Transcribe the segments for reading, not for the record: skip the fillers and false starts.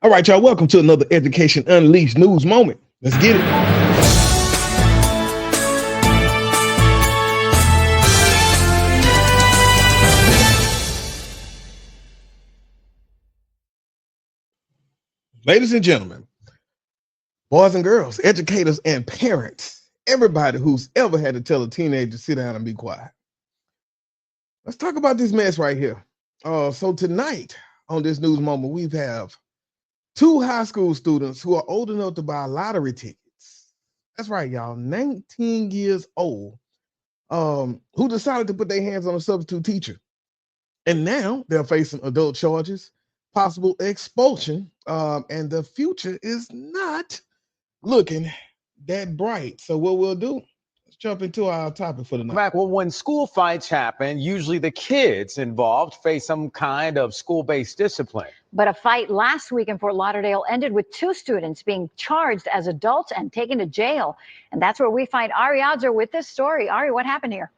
All right, y'all, welcome to another Education Unleashed news moment. Let's get it. Ladies and gentlemen, boys and girls, educators and parents, everybody who's ever had to tell a teenager to sit down and be quiet. Let's talk about this mess right here. So tonight on this news moment, we have two high school students who are old enough to buy lottery tickets. That's right, y'all, 19 years old, who decided to put their hands on a substitute teacher. And now they're facing adult charges, possible expulsion, and the future is not looking that bright. So what we'll do, let's jump into our topic for tonight. Well, when school fights happen, usually the kids involved face some kind of school-based discipline. But a fight last week in Fort Lauderdale ended with two students being charged as adults and taken to jail. And that's where we find Ari Odzer with this story. Ari, what happened here?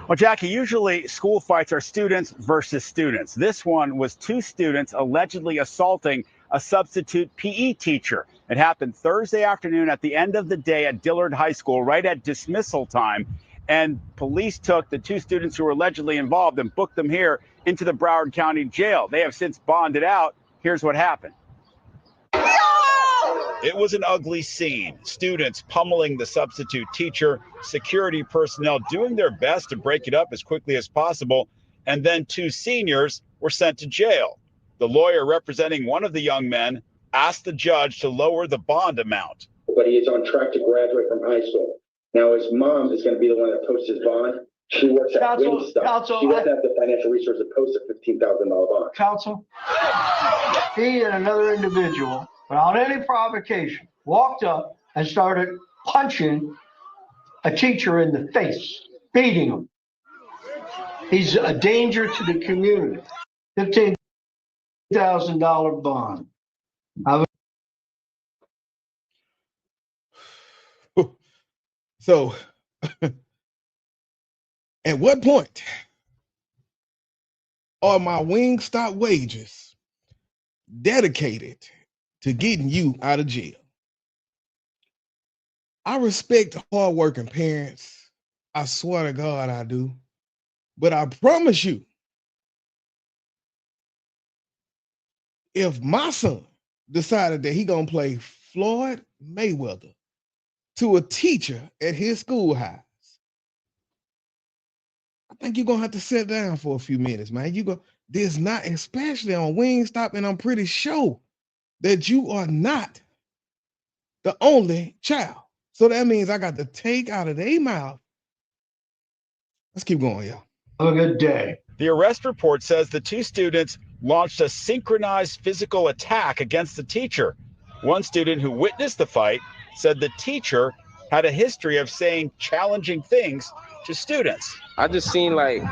Well, Jackie, usually school fights are students versus students. This one was two students allegedly assaulting a substitute PE teacher. It happened Thursday afternoon at the end of the day at Dillard High School, right at dismissal time. And police took the two students who were allegedly involved and booked them here into the Broward County Jail. They have since bonded out. Here's what happened. It was an ugly scene. Students pummeling the substitute teacher, security personnel doing their best to break it up as quickly as possible, and then two seniors were sent to jail. The lawyer representing one of the young men asked the judge to lower the bond amount. But he is on track to graduate from high school. Now his mom is going to be the one that posts his bond. She works at Wingstop. She doesn't have the financial resources to post a $15,000 bond. Counsel, he and another individual, without any provocation, walked up and started punching a teacher in the face, beating him. He's a danger to the community. $15,000 bond. So, at what point are my Wingstop wages dedicated to getting you out of jail? I respect hardworking parents. I swear to God I do. But I promise you, if my son decided that he gonna play Floyd Mayweather to a teacher at his schoolhouse, I think you're gonna have to sit down for a few minutes, man. There's not, especially on Wingstop, and I'm pretty sure that you are not the only child. So that means I got to take out of their mouth. Let's keep going, y'all. Have a good day. The arrest report says the two students launched a synchronized physical attack against the teacher. One student who witnessed the fight said the teacher had a history of saying challenging things to students. I just seen like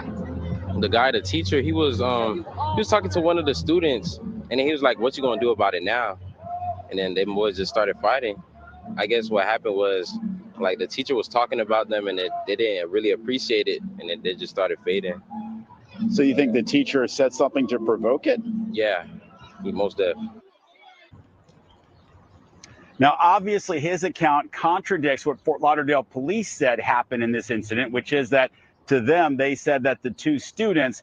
the guy, the teacher, he was talking to one of the students, and he was like, "What you gonna do about it now?" And then them boys just started fighting. I guess what happened was like the teacher was talking about them, and they didn't really appreciate it, and then they just started fading. So you think the teacher said something to provoke it? Yeah, he most def. Now, obviously, his account contradicts what Fort Lauderdale police said happened in this incident, which is that to them, they said that the two students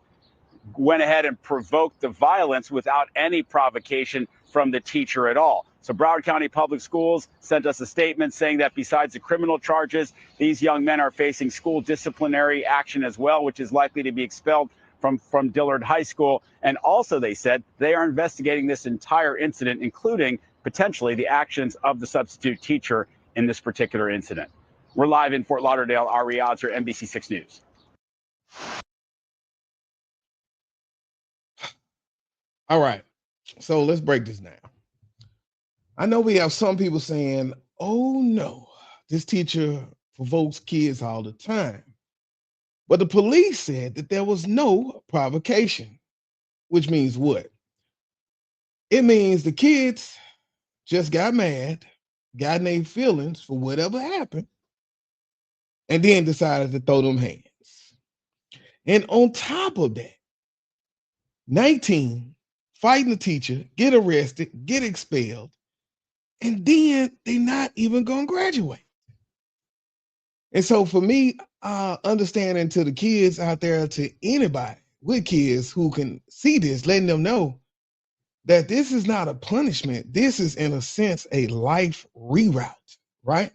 went ahead and provoked the violence without any provocation from the teacher at all. So Broward County Public Schools sent us a statement saying that besides the criminal charges, these young men are facing school disciplinary action as well, which is likely to be expelled from Dillard High School. And also, they said they are investigating this entire incident, including potentially the actions of the substitute teacher in this particular incident. We're live in Fort Lauderdale. Ari Odzer, NBC6 News. All right, so let's break this down. I know we have some people saying, oh no, this teacher provokes kids all the time. But the police said that there was no provocation, which means what? It means the kids just got mad, got in their feelings for whatever happened, and then decided to throw them hands. And on top of that, 19 fighting the teacher, get arrested, get expelled, and then they're not even going to graduate. And so for me, understanding to the kids out there, to anybody with kids who can see this, letting them know that this is not a punishment. This is, in a sense, a life reroute, right?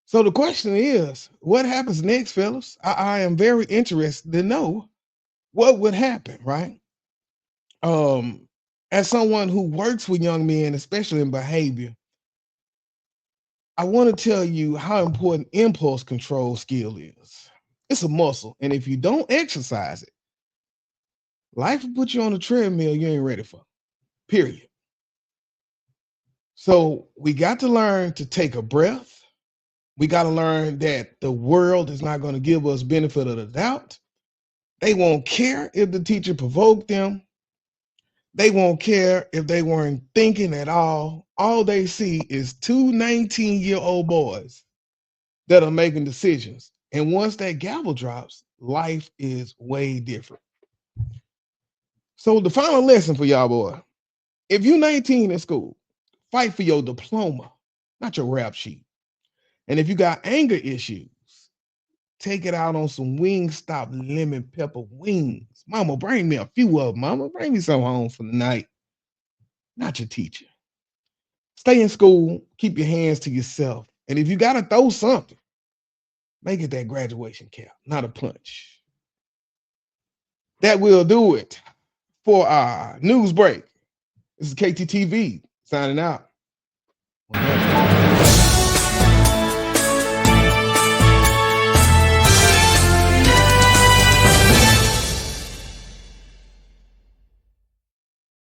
So the question is, what happens next, fellas? I am very interested to know what would happen, right? As someone who works with young men, especially in behavior, I want to tell you how important impulse control skill is. It's a muscle, and if you don't exercise it, life will put you on a treadmill you ain't ready for, period. So we got to learn to take a breath. We got to learn that the world is not going to give us benefit of the doubt. They won't care if the teacher provoked them. They won't care if they weren't thinking at all. All they see is two 19-year-old boys that are making decisions. And once that gavel drops, life is way different. So the final lesson for y'all, boy, if you're 19 in school, fight for your diploma, not your rap sheet. And if you got anger issues, take it out on some Wingstop lemon pepper wings. Mama, bring me a few of them. Mama, bring me some home for the night. Not your teacher. Stay in school. Keep your hands to yourself. And if you got to throw something, make it that graduation cap, not a punch. That will do it for our news break. This is KTTV signing out.